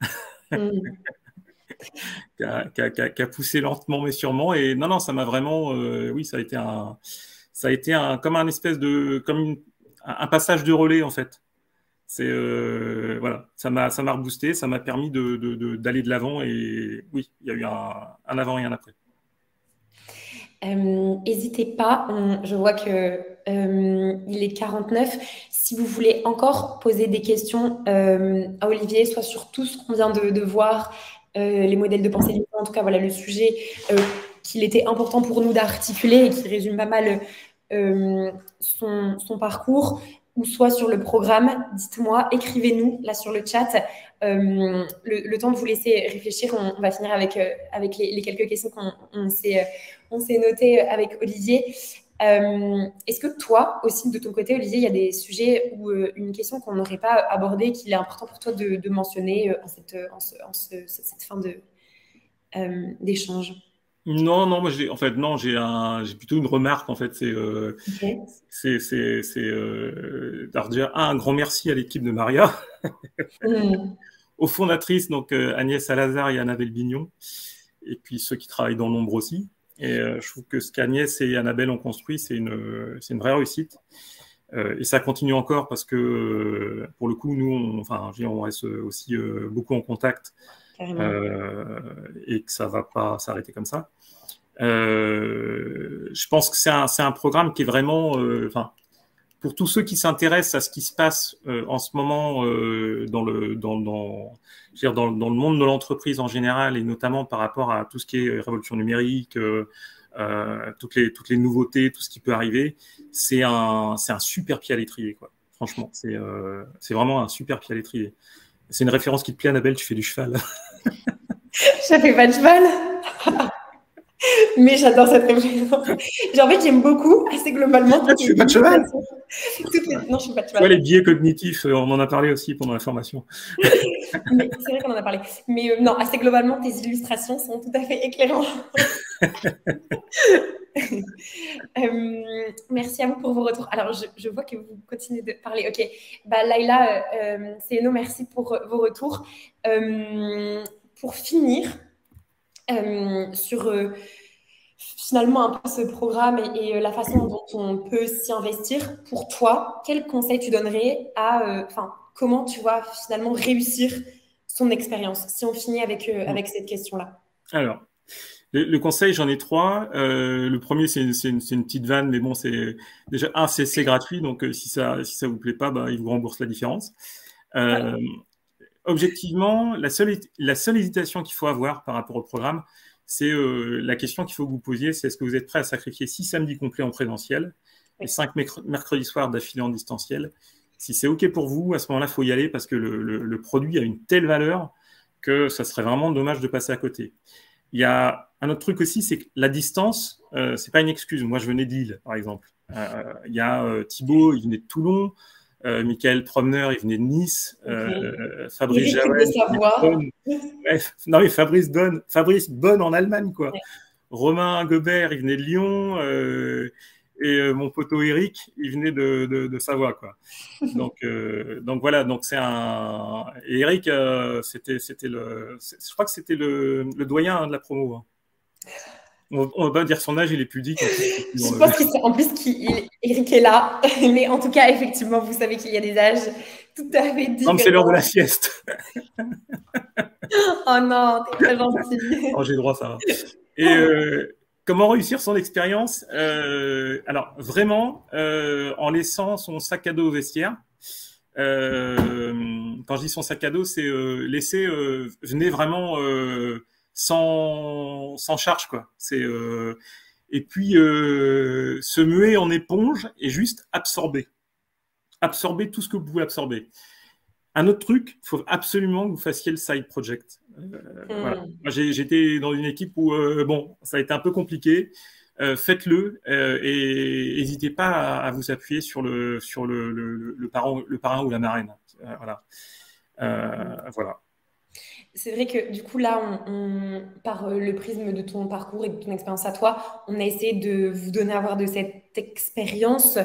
qui a poussé lentement mais sûrement. Et non, ça m'a vraiment, oui, ça a été comme un espèce un passage de relais en fait. C'est voilà, ça m'a reboosté, ça m'a permis d'aller de l'avant, et oui, il y a eu un avant et un après. N'hésitez pas, je vois que il est 49. Si vous voulez encore poser des questions à Olivier, soit sur tout ce qu'on vient de voir, les modèles de pensée limitants, en tout cas, voilà le sujet qu'il était important pour nous d'articuler et qui résume pas mal son parcours, ou soit sur le programme, dites-moi, écrivez-nous là sur le chat. Le temps de vous laisser réfléchir, on va finir avec les quelques questions qu'on s'est notées avec Olivier. Est-ce que toi aussi, de ton côté, Olivier, il y a des sujets ou une question qu'on n'aurait pas abordée, qu'il est important pour toi de mentionner en cette fin d'échange? Non, moi en fait non, j'ai plutôt une remarque en fait. Okay. Alors déjà un grand merci à l'équipe de Maria, aux fondatrices, donc Agnès Salazar et Annabelle Bignon, et puis ceux qui travaillent dans l'ombre aussi. Et je trouve que ce qu'Agnès et Annabelle ont construit, c'est une vraie réussite. Et ça continue encore parce que pour le coup, nous, on reste aussi beaucoup en contact. Et que ça va pas s'arrêter comme ça. Je pense que c'est un programme qui est vraiment, pour tous ceux qui s'intéressent à ce qui se passe en ce moment dans le monde de l'entreprise en général, et notamment par rapport à tout ce qui est révolution numérique, toutes les nouveautés, tout ce qui peut arriver, c'est un super pied à l'étrier, quoi. Franchement, c'est vraiment un super pied à l'étrier. C'est une référence qui te plaît, Annabelle, tu fais du cheval. Je fais pas de cheval. Mais j'adore cette réflexion. En fait, j'aime beaucoup, assez globalement. Tu fais pas de cheval? Non, je fais pas de cheval. Tu vois, les biais cognitifs, on en a parlé aussi pendant la formation. Mais c'est vrai qu'on en a parlé. Mais non, assez globalement, tes illustrations sont tout à fait éclairantes. Merci à vous pour vos retours. Alors, je vois que vous continuez de parler. Ok. Laïla, Céno, merci pour vos retours. Pour finir, sur finalement un peu ce programme et la façon dont on peut s'y investir, pour toi, quel conseil tu donnerais à, comment tu vas finalement réussir son expérience, si on finit avec cette question-là? Alors, le conseil, j'en ai 3. Le premier, c'est une petite vanne, mais bon, c'est déjà c'est gratuit, donc si ça vous plaît pas, il vous rembourse la différence. Objectivement, la seule hésitation qu'il faut avoir par rapport au programme, c'est la question qu'il faut que vous posiez, c'est est-ce que vous êtes prêt à sacrifier 6 samedis complets en présentiel et 5 mercredis soirs d'affilée en distanciel. Si c'est OK pour vous, à ce moment-là, il faut y aller parce que le produit a une telle valeur que ça serait vraiment dommage de passer à côté. Il y a un autre truc aussi, c'est que la distance, c'est pas une excuse. Moi, je venais de Lille, par exemple. Il y a Thibaut, il venait de Toulon. Michael Promener, il venait de Nice. Fabrice Javel, non mais Fabrice Bonne en Allemagne, quoi. Ouais. Romain Gobert, il venait de Lyon. Et mon poteau Eric, il venait de Savoie, quoi. Donc voilà, donc c'est un. Et Eric, c'était je crois que c'était le doyen de la promo. Hein. On va pas dire son âge, il est pudique. Je pense qu'en plus, Eric est là. Mais en tout cas, effectivement, vous savez qu'il y a des âges tout à fait différents. Non, mais c'est l'heure de la sieste. Oh non, t'es très gentil. Oh, j'ai droit, ça va. Et comment réussir son expérience alors, vraiment, en laissant son sac à dos au vestiaire. Quand je dis son sac à dos, c'est laisser, venez vraiment sans charge, quoi. Et puis se muer en éponge et juste absorber tout ce que vous pouvez absorber. Un autre truc, il faut absolument que vous fassiez le side project. Voilà. Moi, j'étais dans une équipe où bon, ça a été un peu compliqué. Faites-le et n'hésitez pas à vous appuyer sur le parrain ou la marraine. Voilà. Voilà. C'est vrai que du coup, là, par le prisme de ton parcours et de ton expérience à toi, on a essayé de vous donner à voir de cette expérience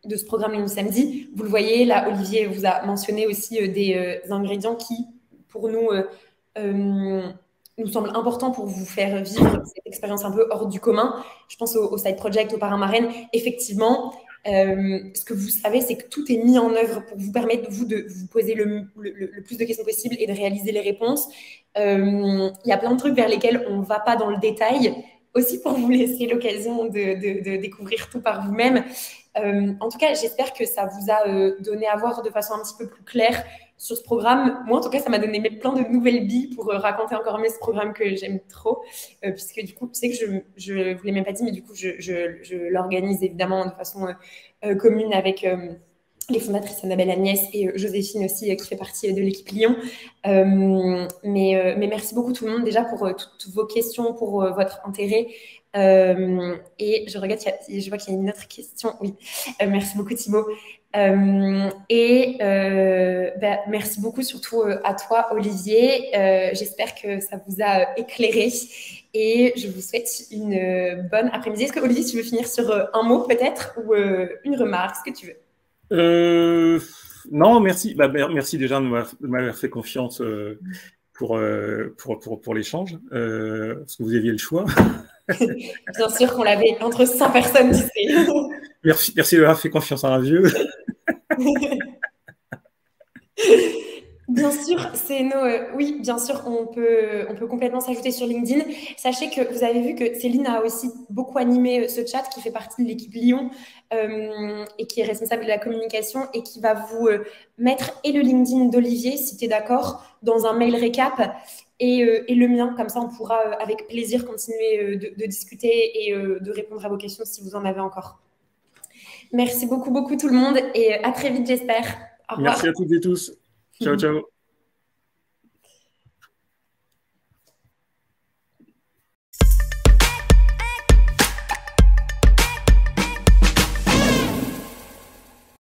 de ce programme le samedi. Vous le voyez, là, Olivier vous a mentionné aussi des ingrédients qui, pour nous, nous semblent importants pour vous faire vivre cette expérience un peu hors du commun. Je pense au side project, au parrain marraine. Effectivement, ce que vous savez, c'est que tout est mis en œuvre pour vous permettre de vous poser le plus de questions possible et de réaliser les réponses. Il y a plein de trucs vers lesquels on ne va pas dans le détail, aussi pour vous laisser l'occasion de découvrir tout par vous-même. En tout cas, j'espère que ça vous a donné à voir de façon un petit peu plus claire sur ce programme. Moi, en tout cas, ça m'a donné plein de nouvelles billes pour raconter encore mieux ce programme que j'aime trop, puisque du coup, tu sais que je ne vous l'ai même pas dit, mais du coup, je l'organise évidemment de façon commune avec les fondatrices Annabelle Agnès et Joséphine aussi, qui fait partie de l'équipe Lyon. Mais merci beaucoup tout le monde déjà pour toutes vos questions, pour votre intérêt. Et je regarde, je vois qu'il y a une autre question. Oui, merci beaucoup Thibaut. Merci beaucoup surtout à toi Olivier. J'espère que ça vous a éclairé et je vous souhaite une bonne après-midi. Est-ce que Olivier, tu veux finir sur un mot peut-être ou une remarque, ce que tu veux? Non, merci. Merci déjà de m'avoir fait confiance pour l'échange, parce que vous aviez le choix. Bien sûr qu'on l'avait entre 100 personnes, tu sais. Merci d'avoir fait confiance à un vieux. Bien sûr, oui, bien sûr, on peut complètement s'ajouter sur LinkedIn. Sachez que vous avez vu que Céline a aussi beaucoup animé ce chat, qui fait partie de l'équipe Lyon et qui est responsable de la communication et qui va vous mettre et le LinkedIn d'Olivier, si tu es d'accord, dans un mail récap et le mien. Comme ça, on pourra avec plaisir continuer de discuter et de répondre à vos questions si vous en avez encore. Merci beaucoup tout le monde et à très vite, j'espère. Au revoir. Merci à toutes et tous. Ciao, ciao.